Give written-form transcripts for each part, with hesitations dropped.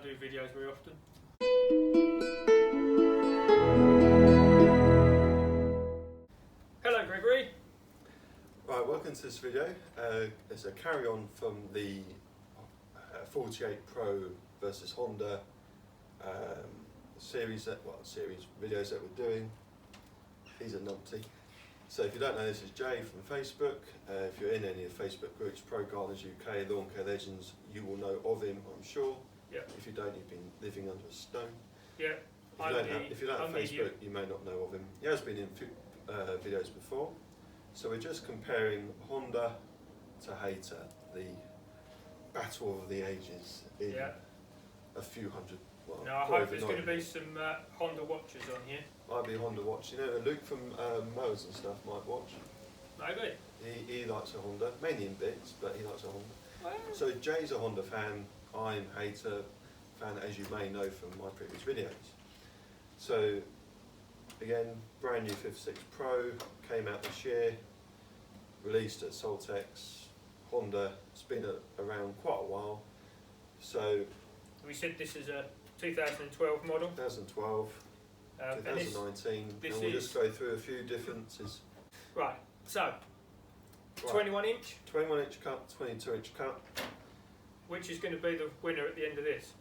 don't do videos very often. Hello Gregory. Right, welcome to this video. It's a carry on from the 48 Pro versus Honda series videos that we're doing. He's a numpty. So if you don't know, this is Jay from Facebook. If you're in any of the Facebook groups, Pro Gardeners UK, Lawn Care Legends, you will know of him, I'm sure. Yeah. If you don't, you've been living under a stone. Yeah. If you don't have Facebook, you may not know of him. He has been in videos before. So we're just comparing Honda to Hayter, the battle of the ages in a few hundred. Well, no, I hope there's going to be some Honda watchers on here. Might be Honda watch. You know, Luke from Mowers and stuff might watch. Maybe. He likes a Honda, mainly in bits, but he likes a Honda. Well. So Jay's a Honda fan. I'm Hayter fan, as you may know from my previous videos. So again, brand new 56 Pro came out this year, released at Soltex. Honda, it's been around quite a while. So we said this is a 2012 model. 2012, 2019, and we'll just go through a few differences. Right, so 21 inch. 21 inch cut, 22 inch cut. Which is going to be the winner at the end of this?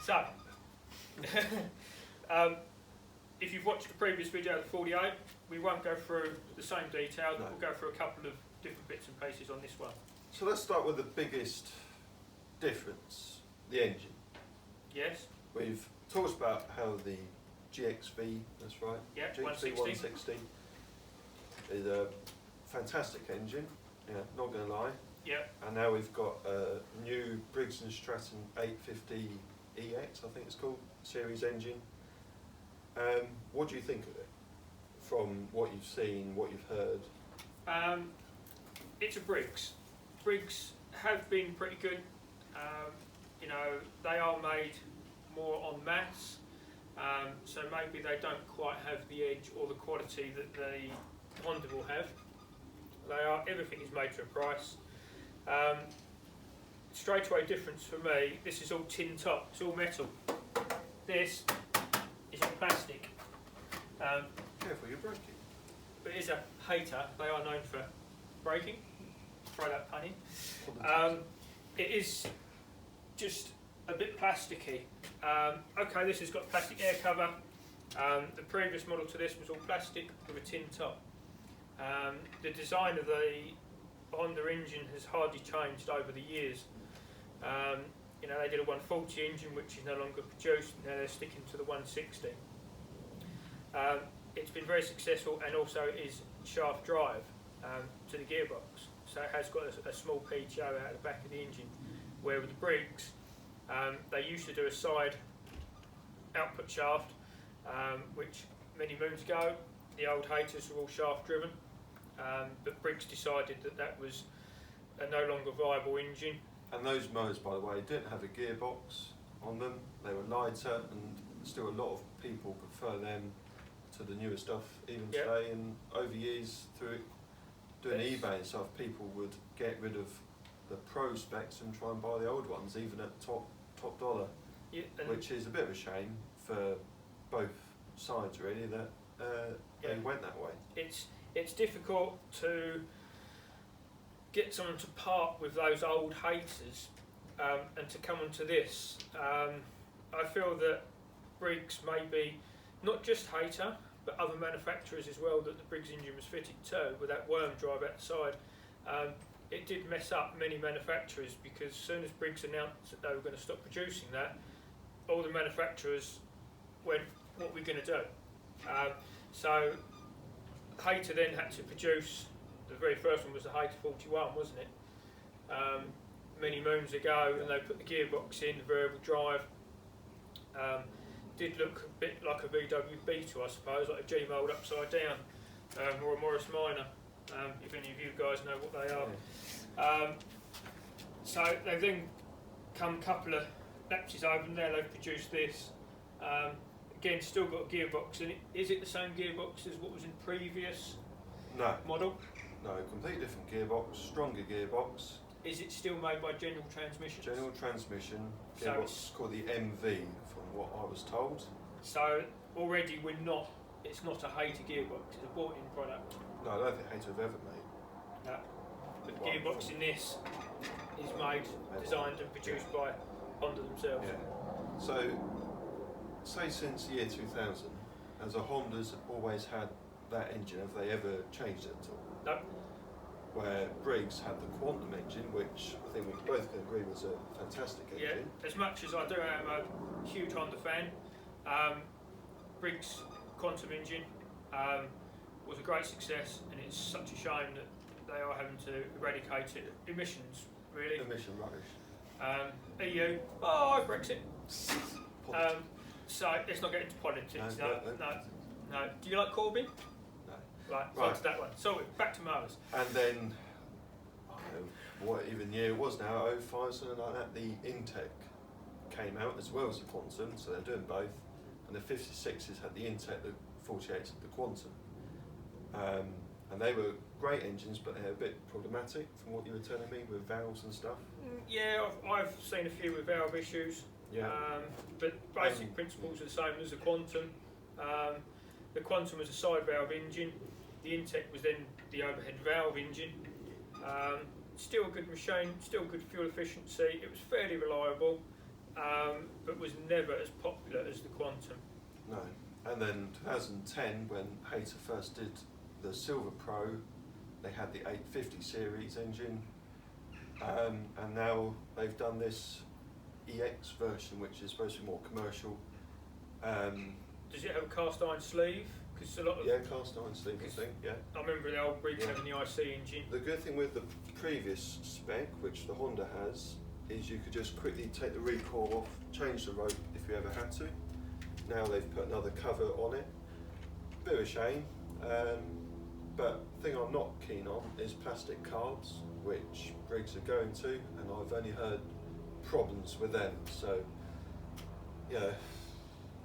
So, if you've watched the previous video of the 48, we won't go through the same details, but we'll go through a couple of different bits and pieces on this one. So let's start with the biggest difference, the engine. Yes. We've talked about how the GXV, that's right, yeah, GXV 160 is a fantastic engine, not going to lie. Yeah. And now we've got a new Briggs & Stratton 850 EX, I think it's called, series engine. What do you think of it, from what you've seen, what you've heard? It's a Briggs. Briggs have been pretty good. You know, they are made more on mass, so maybe they don't quite have the edge or the quality that the Honda will have. Everything is made to a price. Straightaway difference for me, this is all tin top, it's all metal. This is all plastic. Careful, you're breaking. But it is a Hayter, they are known for braking. Throw that pun in. It is just a bit plasticky. Okay, this has got plastic air cover. The previous model to this was all plastic with a tin top. The design of the Honda engine has hardly changed over the years. You know, they did a 140 engine which is no longer produced, now they're sticking to the 160. It's been very successful and also is shaft drive to the gearbox. So it has got a small PTO out the back of the engine, where with the Briggs, they used to do a side output shaft, which many moons ago, the old Hayters were all shaft driven, but Briggs decided that that was a no longer viable engine. And those mowers, by the way, didn't have a gearbox on them. They were lighter, and still a lot of people prefer them to the newer stuff even today. And over years, through doing eBay and stuff, people would get rid of the Pro specs and try and buy the old ones, even at top dollar, which is a bit of a shame for both sides, really, that they went that way. It's difficult to get someone to part with those old Hayters and to come onto this. I feel that Briggs may be not just Hayter, but other manufacturers as well, that the Briggs engine was fitted to, with that worm drive out the side. It did mess up many manufacturers, because as soon as Briggs announced that they were going to stop producing that, all the manufacturers went, what are we going to do? So Hayter then had to produce, the very first one was the Hayter 41, wasn't it? Many moons ago, and they put the gearbox in, the variable drive. Did look a bit like a VW Beetle, I suppose, like a G-mold upside down, or a Morris Minor, if any of you guys know what they are. So they've then come a couple of lapses over, and now they've produced this. Again, still got a gearbox in it. Is it the same gearbox as what was in previous model? No, completely different gearbox, stronger gearbox. Is it still made by General Transmission? General Transmission, So gearbox it's called the MV, from what I was told. So already it's not a Hayter gearbox, it's a bought-in product. No, I don't think Hayter have ever made. No. But the Well, gearbox in this is made, designed and produced by Honda themselves. Yeah. So, say since the year 2000, has a Honda's always had that engine? Have they ever changed it at all? No. Where Briggs had the Quantum engine, which I think we both can agree was a fantastic engine. Yeah, as much as I do am a huge Honda fan, Briggs Quantum engine was a great success, and it's such a shame that they are having to eradicate it. Emissions, really. Emission rubbish. EU, Brexit. So let's not get into politics. No. Do you like Corbyn? No. Right. On to that one. So back to mowers. And then, I don't know what even year it was now, 05, something like that, the Intec came out as well as the Quantum, so they're doing both. And the 56s had the Intec, the 48s had the Quantum. And they were great engines, but they're a bit problematic from what you were telling me with valves and stuff. Yeah, I've seen a few with valve issues. Yeah. But basic principles are the same as the Quantum. The Quantum was a side valve engine. The Intec was then the overhead valve engine. Still a good machine, still good fuel efficiency. It was fairly reliable, but was never as popular as the Quantum. No. And then 2010, when Hayter first did the Silver Pro, they had the 850 series engine, and now they've done this EX version, which is supposed to be more commercial. Does it have a cast iron sleeve? Because a lot of Cast iron sleeve, I think. Yeah. I remember the old Briggs having the IC engine. The good thing with the previous spec, which the Honda has, is you could just quickly take the recoil off, change the rope if you ever had to. Now they've put another cover on it. Bit of a shame. But the thing I'm not keen on is plastic carbs, which Briggs are going to, and I've only heard problems with them. So,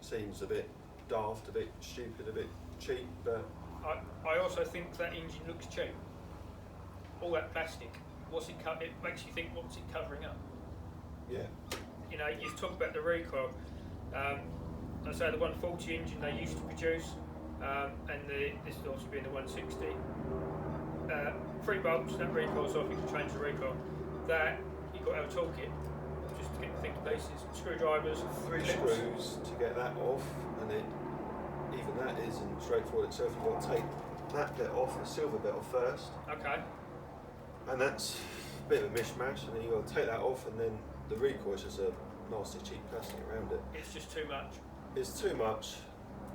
seems a bit daft, a bit stupid, a bit cheap. But I also think that engine looks cheap. All that plastic, it makes you think, what's it covering up? yeah, You talk about the recoil. I say the 140 engine they used to produce, and this is also being the 160. 3 bolts, that recoils off, you can change the recoil. That, you've got to have a toolkit just to get the thing to pieces. Screwdrivers, 3 clips. screws to get that off, and even that isn't straightforward itself. You've got to take that bit off, the silver bit off first, Okay. and that's a bit of a mishmash, and then you've got to take that off, and then the recoil is just a nasty cheap plastic around it. It's just too much. It's too much.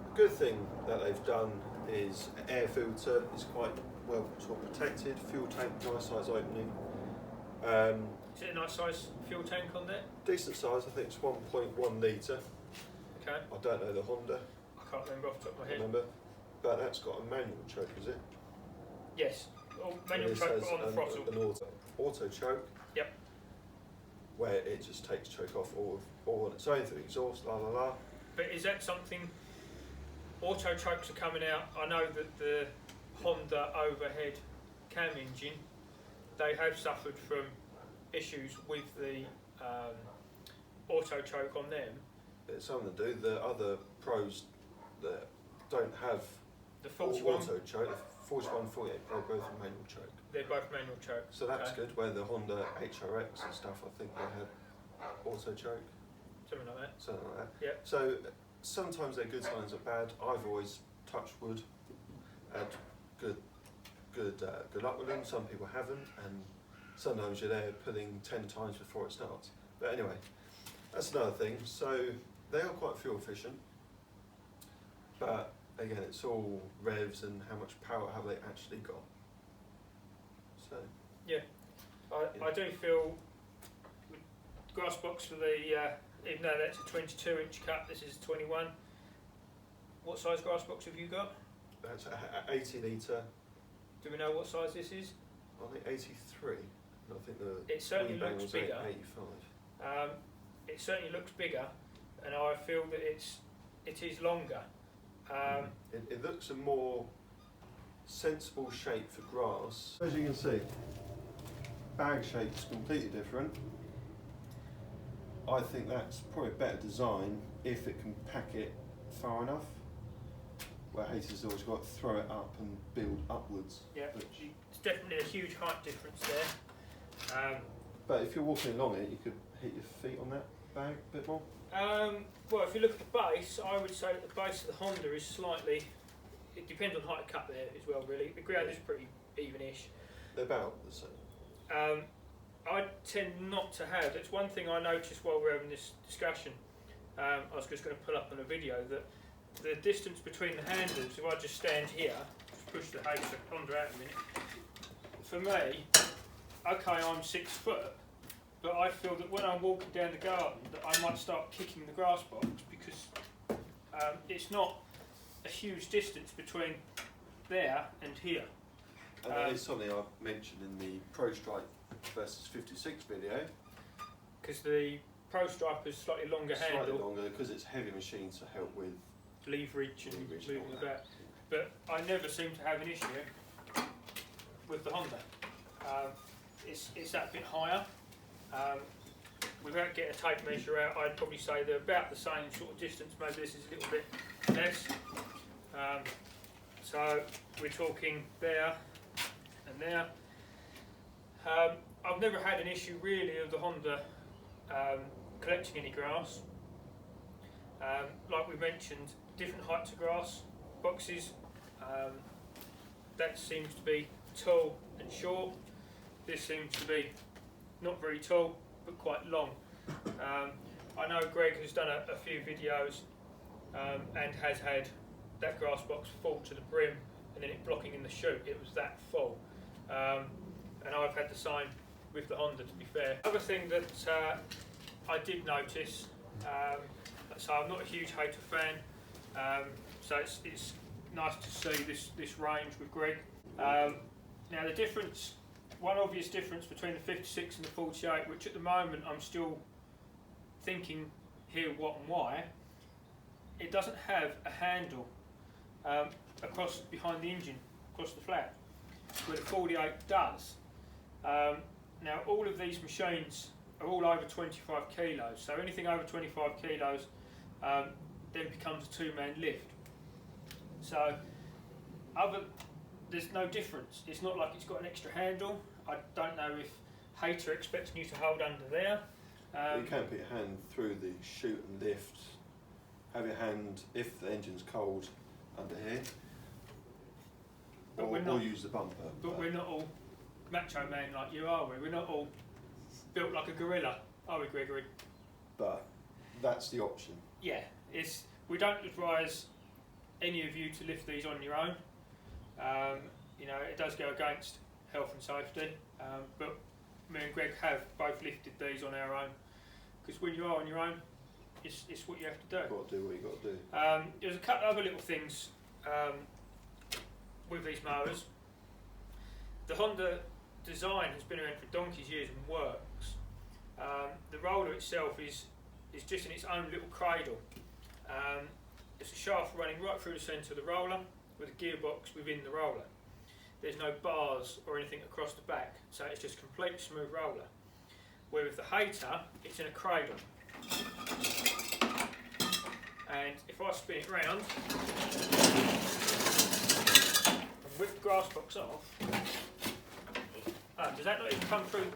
The good thing that they've done is air filter is quite well sort of protected, fuel tank, nice size opening. Is it a nice size fuel tank on there? Decent size, I think it's 1.1 litre. Okay. I don't know the Honda, I can't remember off the top of my head. remember, but that's got a manual choke, is it? Yes. Manual And it choke says, on the throttle. An auto choke. Yep. Where it just takes choke off all on its own through exhaust, la la la. But is that something? Auto chokes are coming out. I know that the Honda overhead cam engine, they have suffered from issues with the auto choke on them. It's something to do. The other pros that don't have The 41, auto choke, 41, 48 Pro both have manual choke. they're both manual choke. So that's Okay. good. Where the Honda HRX and stuff, I think they had auto choke, Something like that. something like that. Yep. So sometimes they're good, sometimes they're bad. I've always touched wood, had good luck with them. Some people haven't, and sometimes you're there pulling 10 times before it starts. But anyway, that's another thing. So they are quite fuel efficient, but again, it's all revs and how much power have they actually got. So I do feel grass box for the even though that's a 22-inch cut, this is a 21. What size grass box have you got? that's a 80 litre. Do we know what size this is? I think 83. And I think the It certainly wheelbang looks was bigger. 85. It certainly looks bigger, and I feel that it is longer. It looks a more sensible shape for grass. As you can see, bag shape's completely different. I think that's probably a better design if it can pack it far enough. Where Hayter's always got to throw it up and build upwards. Yeah, it's definitely a huge height difference there. But if you're walking along it, you could hit your feet on that bag a bit more. Well, if you look at the base, I would say that the base of the Honda is slightly. It depends on height of cut there as well, really. The ground is pretty evenish. They're about the same. I tend not to have. It's one thing I noticed while we're having this discussion. I was just going to pull up on a video that the distance between the handles, if I just stand here, just push the Honda out a minute, for me, okay, I'm 6 foot, but I feel that when I'm walking down the garden that I might start kicking the grass box because it's not a huge distance between there and here. And that is something I mentioned in the Pro Stripe versus 56 video. Because the Pro Stripe is slightly longer handle. Slightly longer because it's heavy machines to help with leverage and moving about. But I never seem to have an issue with the Honda. It's that bit higher. Without getting a tape measure out, I'd probably say they're about the same sort of distance. Maybe this is a little bit less. So we're talking there and there. I've never had an issue really of the Honda collecting any grass. Like we mentioned, different heights of grass boxes. That seems to be tall and short. This seems to be not very tall but quite long. I know Greg has done a few videos and has had that grass box full to the brim and then it blocking in the chute. It was that full. And I've had the same with the Honda, to be fair. Other thing that I did notice, so I'm not a huge Hayter fan, so it's nice to see this range with Greg. Now the difference, one obvious difference between the 56 and the 48, which at the moment I'm still thinking here what and why, it doesn't have a handle across behind the engine, across the flat, where the 48 does. Now all of these machines are all over 25 kilos, so anything over 25 kilos then becomes a two-man lift. So there's no difference. It's not like it's got an extra handle. I don't know if Hayter expecting you to hold under there. You can put your hand through the chute and lift. Have your hand, if the engine's cold, under here. Or use the bumper. But we're not all macho men like you, are we? We're not all built like a gorilla, are we, Gregory? But that's the option. Yeah, we don't advise any of you to lift these on your own. You know, it does go against health and safety, but me and Greg have both lifted these on our own, because when you are on your own, it's what you have to do. You've got to do what you've got to do. There's a couple of other little things with these mowers. The Honda design has been around for donkey's years and works. The roller itself is just in its own little cradle. It's a shaft running right through the centre of the roller with a gearbox within the roller. There's no bars or anything across the back, so it's just complete smooth roller. Where with the Hayter, it's in a cradle. And if I spin it round and whip the grass box off, does that not even come through?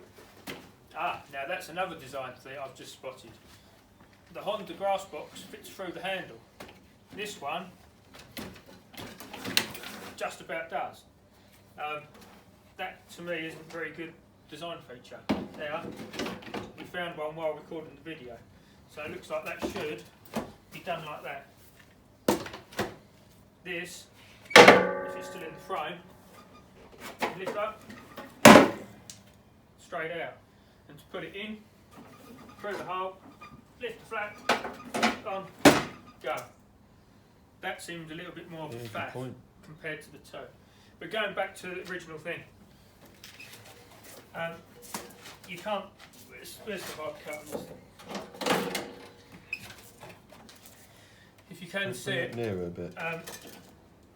Now that's another design thing I've just spotted. The Honda grass box fits through the handle. This one just about does. That to me isn't a very good design feature. Now, we found one while recording the video. So it looks like that should be done like that. This, if it's still in the frame, lift up, straight out. And to put it in, through the hole, lift the flap, on, go. That seems a little bit more of a faff compared to the toe. But going back to the original thing, you can't, where's the hard cut on this thing? If you can see it nearer a bit.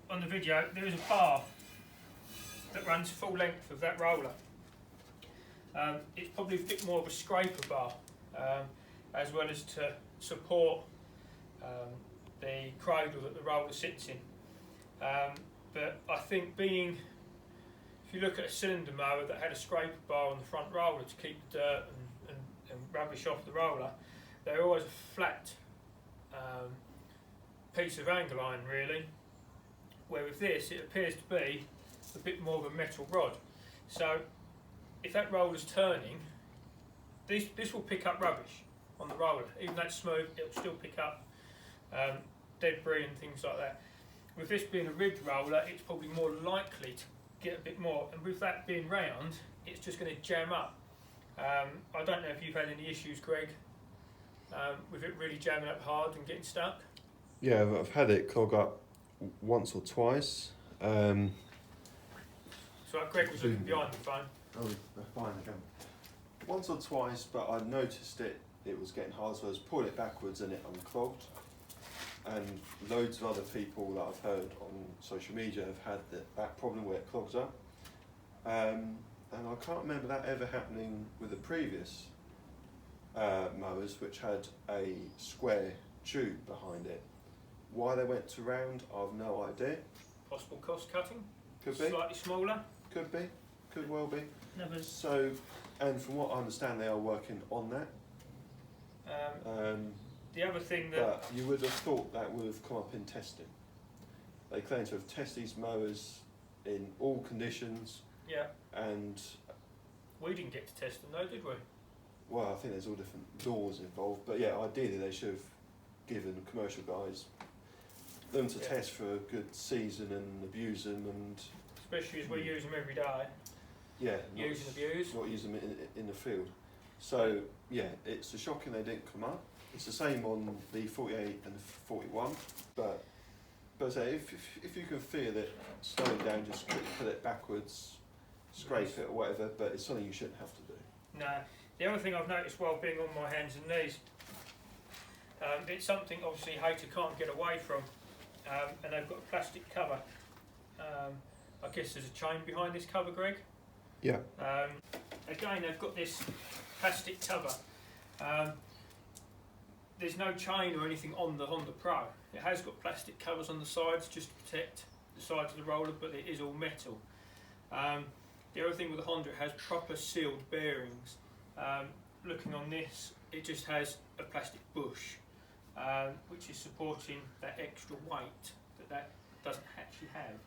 On the video, there is a bar that runs full length of that roller. It's probably a bit more of a scraper bar, as well as to support the cradle that the roller sits in. But I think if you look at a cylinder mower that had a scraper bar on the front roller to keep the dirt and rubbish off the roller, they're always a flat piece of angle iron really, where with this it appears to be a bit more of a metal rod. So if that roller's turning, this will pick up rubbish on the roller. Even though it's smooth, it'll still pick up debris and things like that. With this being a ribbed roller, it's probably more likely to get a bit more, and with that being round, it's just going to jam up. I don't know if you've had any issues, Greg, with it really jamming up hard and getting stuck. Yeah, I've had it clog up once or twice. So Greg was looking behind the phone. Oh, fine again. Once or twice, but I noticed it was getting hard, so I was pulling it backwards and it unclogged. And loads of other people that I've heard on social media have had that problem where it clogs up. And I can't remember that ever happening with the previous mowers, which had a square tube behind it. Why they went to round, I've no idea. Possible cost cutting? Could be. Slightly smaller? Could be. Could well be. Never. So, and from what I understand, they are working on that. The other thing that... But you would have thought that would have come up in testing. They claim to have tested these mowers in all conditions. Yeah. And... We didn't get to test them though, did we? Well, I think there's all different laws involved. But yeah, ideally they should have given commercial guys them to test for a good season and abuse them, and... Especially as we use them every day. Yeah. Use and abuse. Not use them in the field. So, yeah, it's a shocking they didn't come up. It's the same on the 48 and the 41, but say if you can feel it slowing down, just put it backwards, scrape it or whatever, but it's something you shouldn't have to do. No. The other thing I've noticed while being on my hands and knees, it's something obviously Hayter can't get away from, and they've got a plastic cover. I guess there's a chain behind this cover, Greg? Yeah. Again, they've got this plastic cover. There's no chain or anything on the Honda Pro. It has got plastic covers on the sides just to protect the sides of the roller, but it is all metal. The other thing with the Honda, it has proper sealed bearings. Looking on this, it just has a plastic bush, which is supporting that extra weight that doesn't actually have.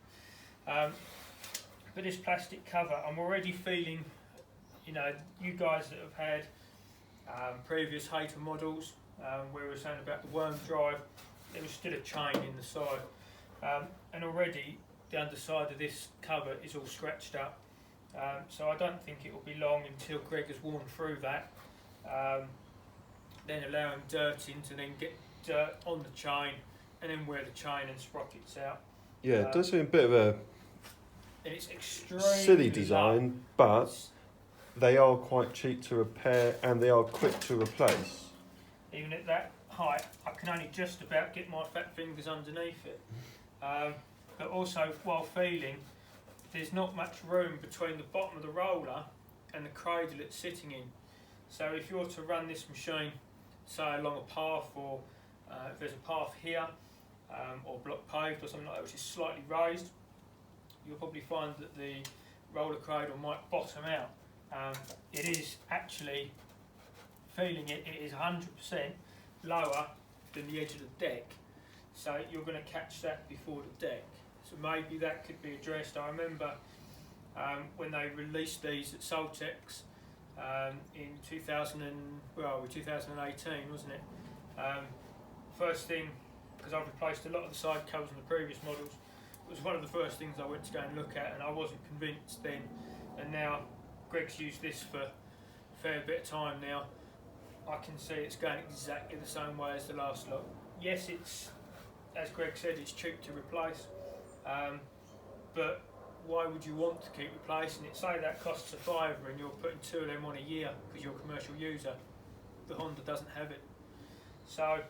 But this plastic cover, I'm already feeling, you guys that have had previous Hayter models, where we were saying about the worm drive, there was still a chain in the side, and already the underside of this cover is all scratched up. So I don't think it will be long until Greg has worn through that, then allowing dirt in to then get dirt on the chain, and then wear the chain and sprockets out. Yeah, it does seem a bit of a and it's extremely silly design, low. but they are quite cheap to repair and they are quick to replace. Even at that height, I can only just about get my fat fingers underneath it. But also, while feeling, there's not much room between the bottom of the roller and the cradle it's sitting in. So if you're to run this machine, say along a path, or if there's a path here, or block paved or something like that, which is slightly raised, you'll probably find that the roller cradle might bottom out. It is actually, feeling it is 100% lower than the edge of the deck, so you're going to catch that before the deck. So maybe that could be addressed. I remember when they released these at Soltex in 2018, wasn't it? First thing, because I've replaced a lot of the side covers on the previous models, it was one of the first things I went to go and look at, and I wasn't convinced then. And now Greg's used this for a fair bit of time now. I can see it's going exactly the same way as the last lot. Yes, it's, as Greg said, it's cheap to replace, but why would you want to keep replacing it? Say that costs a £5 and you're putting 2 of them on a year because you're a commercial user. The Honda doesn't have it. So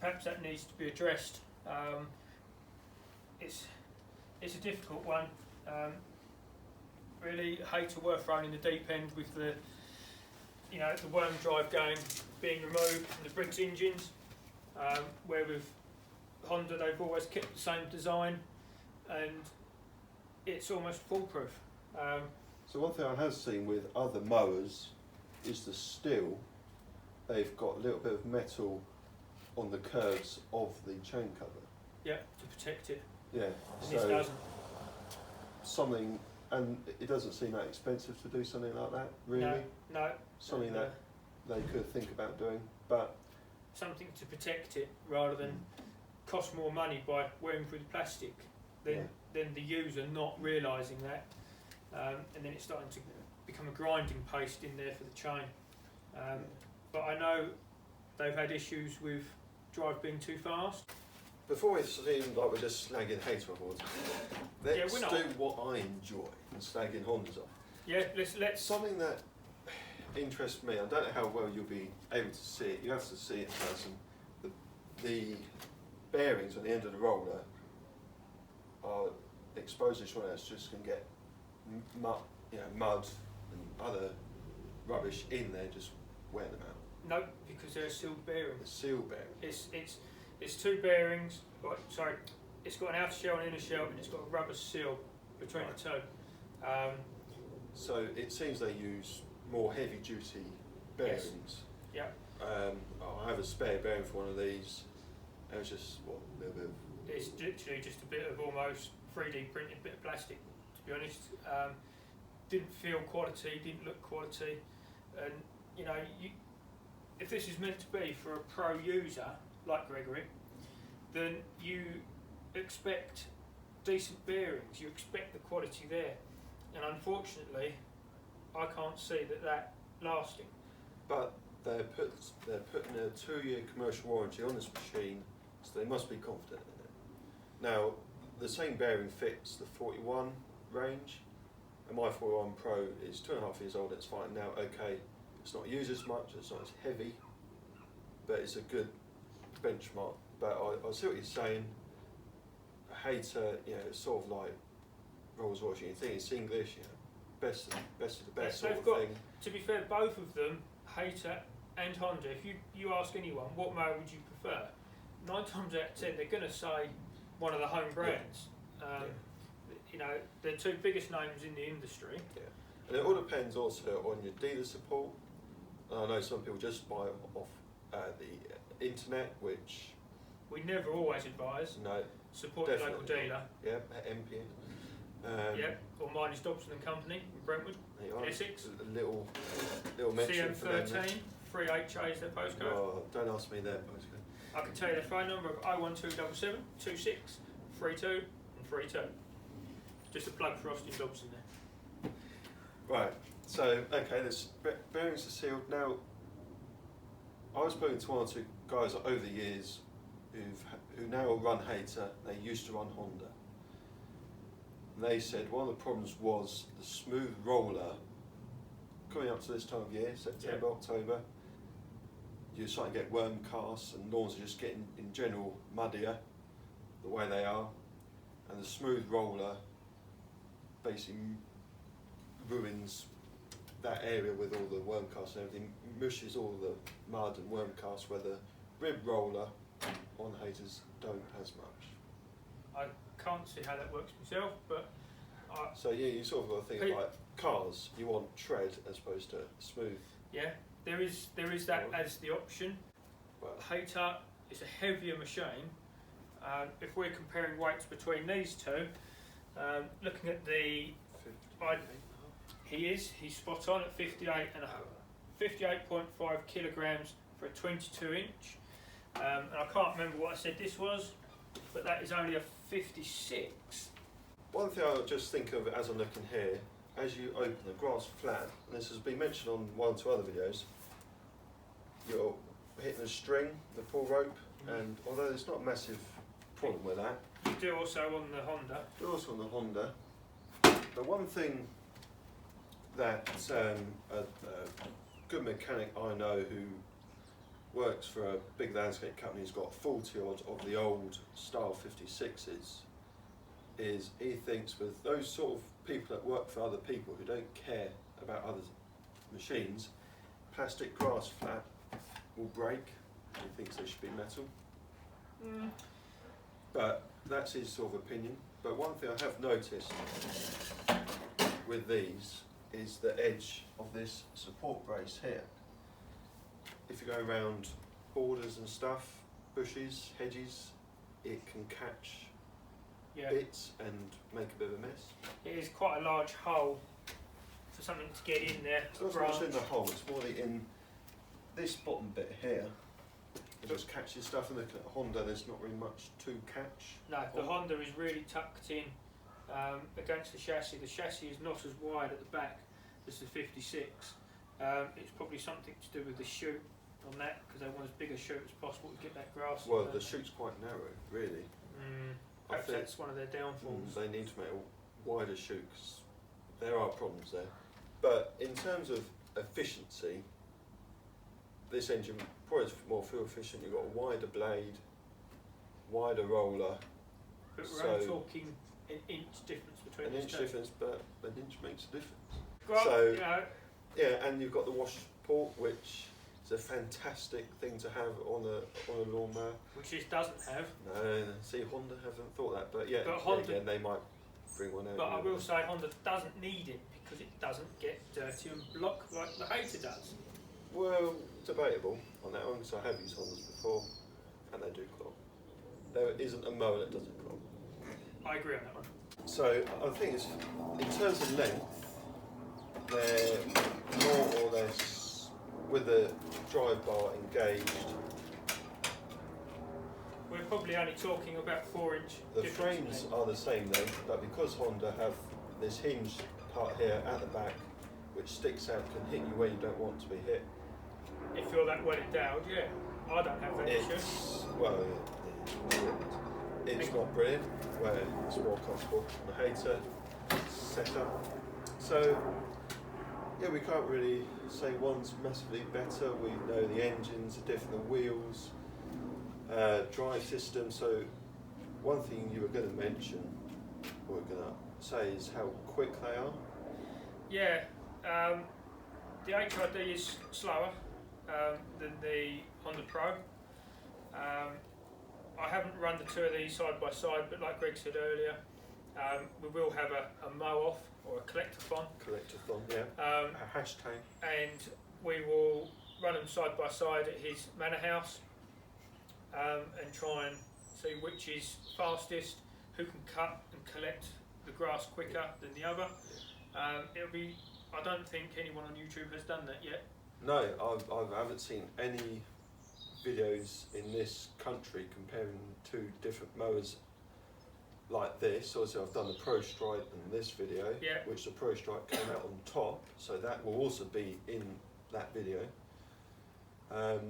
perhaps that needs to be addressed. It's a difficult one. really. Hayter were thrown in the deep end with the, you know, the worm drive game being removed from the Briggs engines, where with Honda they've always kept the same design, and it's almost foolproof. So one thing I have seen with other mowers is the steel, they've got a little bit of metal on the curves of the chain cover. Yeah, to protect it. Yeah, And this doesn't. Something, and it doesn't seem that expensive to do something like that, really. No. Something that they could think about doing, but something to protect it rather than cost more money by wearing through the plastic than the user not realising that, and then it's starting to become a grinding paste in there for the chain. But I know they've had issues with drive being too fast. Before it seemed like we're just slagging Hayter off, let's do what I enjoy and slagging Hondas off. Yeah, let's. Something that interests me, I don't know how well you'll be able to see it, you have to see it in person. The bearings on the end of the roller are exposed to someone else, just can get mud and other rubbish in there, just wear them out. No, because they're a sealed bearing. The seal bearing. It's two bearings. Sorry, it's got an outer shell and inner shell, and it's got a rubber seal between the two. So it seems they use more heavy duty bearings. Yes. Yeah. I have a spare bearing for one of these. It was just a little bit of. It's literally just a bit of almost 3D printed bit of plastic, to be honest. Didn't feel quality, didn't look quality, and you know, if this is meant to be for a pro user like Gregory, then you expect decent bearings, you expect the quality there, and unfortunately I can't see that lasting. But they're putting a 2-year commercial warranty on this machine, so they must be confident in it. Now, the same bearing fits the 41 range, and my 41 Pro is 2.5 years old, it's fine now. Okay, it's not used as much, it's not as heavy, but it's a good benchmark. But I see what you're saying. Hayter, you know, it's sort of like Rolls Royce. You think it's English, you know, best of the best sort of thing. To be fair, both of them, Hayter and Honda, if you ask anyone what mower would you prefer, 9 times out of 10 they're going to say one of the home brands. You know, they're two biggest names in the industry. Yeah. And it all depends also on your dealer support. I know some people just buy off the internet, which we never always advise. No, support your local dealer. Yeah, at MPN. Yeah, or mine is Dobson and Company in Brentwood, Essex. A little mention for them. CM13, 3HA is their postcode. Oh, don't ask me their postcode. I can tell you their phone number of 01277 26 32 and 32. Just a plug for Austin Dobson there. Right, so okay, the bearings are sealed. Now, I was spoken to one or two guys over the years who now run Hayter. They used to run Honda. And they said one of the problems was the smooth roller. Coming up to this time of year, September, October, you're starting to get worm casts, and lawns are just getting in general muddier the way they are, and the smooth roller basically ruins that area with all the worm casts and everything, mushes all the mud and worm casts, where the rib roller on Hayters don't as much. I can't see how that works myself, but so yeah, you sort of got to think like cars, you want tread as opposed to smooth. Yeah, there is that as the option. But Hayter is a heavier machine. If we're comparing weights between these two, looking at he's spot on at 58.5 kilograms for a 22 inch. And I can't remember what I said this was, but that is only a 56. One thing I just think of as I'm looking here, as you open the grass flat, and this has been mentioned on 1 or 2 other videos, you're hitting the string, the pull rope, and although there's not a massive problem with that. You do also on the Honda. The one thing that a good mechanic I know who works for a big landscape company who's got 40 odd of the old style 56s is he thinks with those sort of people that work for other people who don't care about other machines, plastic grass flat will break. He thinks they should be metal. But that's his sort of opinion. But one thing I have noticed with these is the edge of this support brace here. If you go around borders and stuff, bushes, hedges, it can catch bits and make a bit of a mess. It is quite a large hole for something to get in there. It's not so much in the hole, it's more in this bottom bit here. It just catches stuff, and looking at Honda, there's not really much to catch. No, the Honda is really tucked in against the chassis. The chassis is not as wide at the back as the 56. It's probably something to do with the chute on that, because they want as big a chute as possible to get that grass. Well, the chute's quite narrow, really. Perhaps that's one of their downfalls. They need to make a wider chute, because there are problems there. But in terms of efficiency, this engine probably is more fuel efficient. You've got a wider blade, wider roller. But we're only talking an inch difference between an the inch two. difference, but an inch makes a difference. Well, so you know, yeah, and you've got the wash port, which is a fantastic thing to have on a lawnmower. which this doesn't have. No, see, Honda haven't thought that, but yeah, But Honda, again, they might bring one out. But I will say Honda doesn't need it, because it doesn't get dirty and block like the Hayter does. Well, debatable on that one, because I have used Hondas before, and they do clog. There isn't a mower that doesn't clog. I agree on that one. So I think it's, in terms of length, they're more or less, with the drive bar engaged. We're probably only talking about 4-inch The difference. frames are the same length, but because Honda have this hinge part here at the back, which sticks out, can hit you where you don't want to be hit. If you're that well endowed, yeah. I don't have that issue. Well, it's not brilliant, where it's more comfortable on the Hayter setup. So, yeah, we can't really say one's massively better. We know the engines are different, the wheels, drive system. So, one thing you were going to mention, or we're going to say, is how quick they are. Yeah, the HID is slower than the Honda Pro. I haven't run the two of these side by side, but like Greg said earlier, we will have a mow-off or a collectathon. Collectathon, yeah. A hashtag. And we will run them side by side at his manor house and try and see which is fastest, who can cut and collect the grass quicker than the other. It'll be. I don't think anyone on YouTube has done that yet. No, I haven't seen any videos in this country comparing two different mowers like this. Also, I've done the Pro Strike in this video, which the Pro Strike came out on top, so that will also be in that video. I'll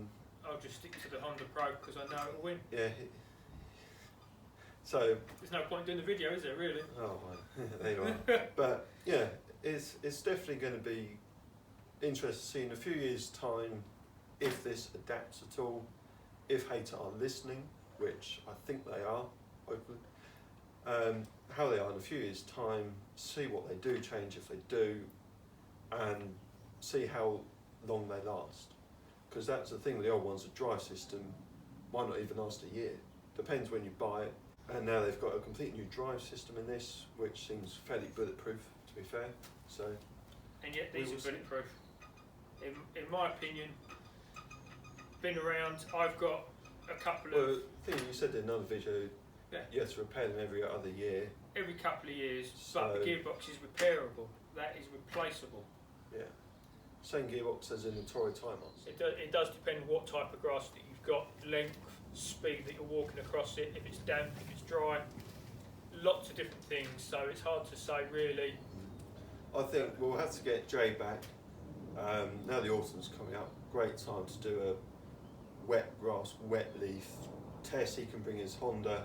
just stick to the Honda Pro because I know it'll win. Yeah. So there's no point doing the video, is there? Really? Oh, well, there you are. But yeah, it's definitely going to be interesting to see in a few years' time if this adapts at all, if Hayter are listening, which I think they are, hopefully. How they are in a few years' time, see what they do change if they do, and see how long they last. Because that's the thing with the old ones, the drive system might not even last a year. Depends when you buy it. And now they've got a complete new drive system in this, which seems fairly bulletproof, to be fair. So. And yet these are bulletproof. In my opinion, been around. I've got a couple of. Well, I think you said in another video, you have to repair them every other year. Every couple of years, So, but the gearbox is repairable. That is replaceable. Yeah. Same gearbox as in the Toro Timos. It does depend what type of grass that you've got, length, speed that you're walking across it, if it's damp, if it's dry, lots of different things. So it's hard to say really. I think we'll have to get Jay back. Now the autumn's coming up, great time to do a wet grass, wet leaf test. He can bring his Honda.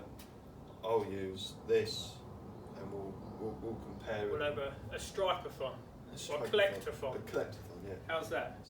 I'll use this, and we'll compare it. We'll have a striper-thon, or a collector-thon. A collector-thon, yeah. How's that?